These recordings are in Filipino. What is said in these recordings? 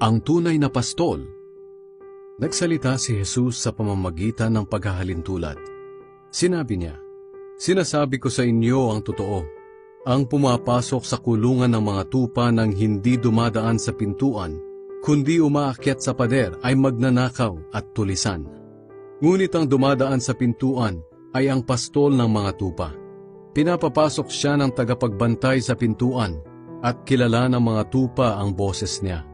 Ang tunay na pastol. Nagsalita si Jesus sa pamamagitan ng paghahalintulad. Sinabi niya, "Sinasabi ko sa inyo ang totoo. Ang pumapasok sa kulungan ng mga tupa nang hindi dumadaan sa pintuan, kundi umaakyat sa pader ay magnanakaw at tulisan. Ngunit ang dumadaan sa pintuan ay ang pastol ng mga tupa. Pinapapasok siya ng tagapagbantay sa pintuan at kilala ng mga tupa ang boses niya.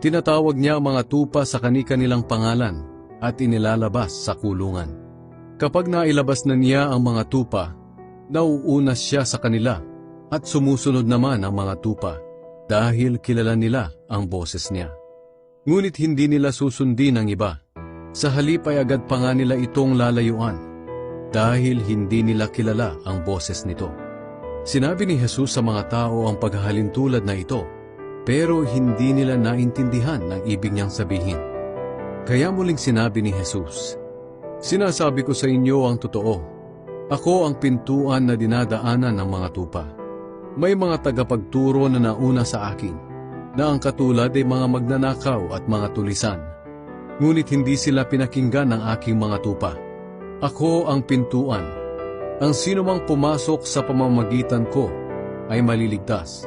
Tinatawag niya ang mga tupa sa kani-kanilang pangalan at inilalabas sa kulungan. Kapag nailabas na niya ang mga tupa, nauuna siya sa kanila at sumusunod naman ang mga tupa dahil kilala nila ang boses niya. Ngunit hindi nila susundin ang iba. Sa halip ay agad pa nga nila itong lalayuan dahil hindi nila kilala ang boses nito." Sinabi ni Jesus sa mga tao ang paghahalintulad na ito, pero hindi nila naintindihan ang ibig niyang sabihin. Kaya muling sinabi ni Jesus, "Sinasabi ko sa inyo ang totoo. Ako ang pintuan na dinadaanan ng mga tupa. May mga tagapagturo na nauna sa akin, na ang katulad ay mga magnanakaw at mga tulisan. Ngunit hindi sila pinakinggan ng aking mga tupa. Ako ang pintuan. Ang sinumang pumasok sa pamamagitan ko ay maliligtas.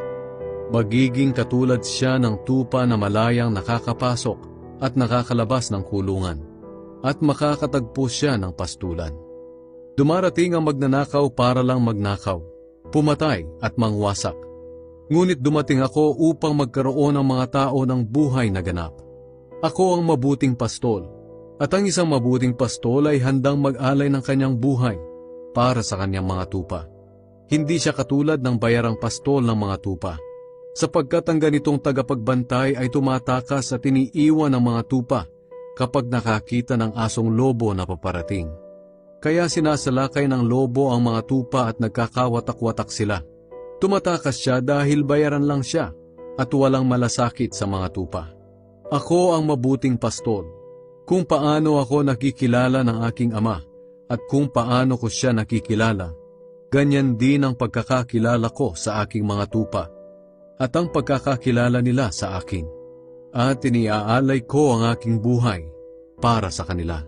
Magiging katulad siya ng tupa na malayang nakakapasok at nakakalabas ng kulungan, at makakatagpo siya ng pastulan. Dumarating ang magnanakaw para lang magnakaw, pumatay at mangwasak. Ngunit dumating ako upang magkaroon ng mga tao ng buhay na ganap. Ako ang mabuting pastol, at ang isang mabuting pastol ay handang mag-alay ng kanyang buhay para sa kanyang mga tupa. Hindi siya katulad ng bayarang pastol ng mga tupa, sapagkat ang ganitong tagapagbantay ay tumatakas at iniiwan ng mga tupa kapag nakakita ng asong lobo na paparating. Kaya sinasalakay ng lobo ang mga tupa at nagkakawatak-watak sila. Tumatakas siya dahil bayaran lang siya at walang malasakit sa mga tupa. Ako ang mabuting pastol. Kung paano ako nakikilala ng aking ama at kung paano ko siya nakikilala, ganyan din ang pagkakakilala ko sa aking mga tupa at ang pagkakakilala nila sa akin. At iniaalay ko ang aking buhay para sa kanila.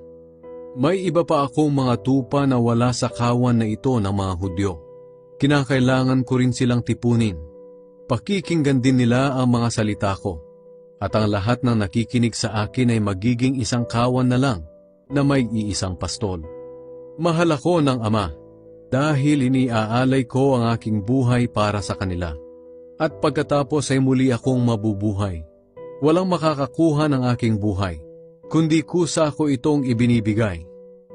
May iba pa akong mga tupa na wala sa kawan na ito ng mga Hudyo. Kinakailangan ko rin silang tipunin. Pakikinggan din nila ang mga salita ko. At ang lahat ng nakikinig sa akin ay magiging isang kawan na lang na may iisang pastol. Mahal ako ng Ama dahil iniaalay ko ang aking buhay para sa kanila. At pagkatapos ay muli akong mabubuhay. Walang makakakuha ng aking buhay, kundi kusa ko itong ibinibigay.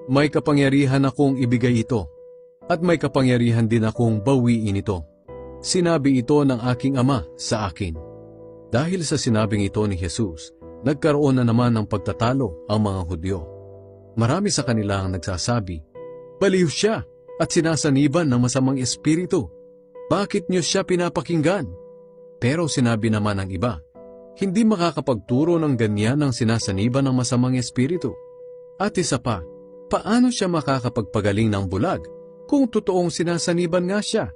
May kapangyarihan akong ibigay ito, at may kapangyarihan din akong bawiin ito. Sinabi ito ng aking Ama sa akin. Dahil sa sinabing ito ni Jesus, nagkaroon na naman ng pagtatalo ang mga Hudyo. Marami sa kanila ang nagsasabi, "Baliw siya at sinasaniban ng masamang espiritu. Bakit niyo siya pinapakinggan?" Pero sinabi naman ng iba, "Hindi makakapagturo ng ganyan ang sinasaniban ng masamang espiritu." At isa pa, paano siya makakapagpagaling ng bulag kung totoong sinasaniban nga siya?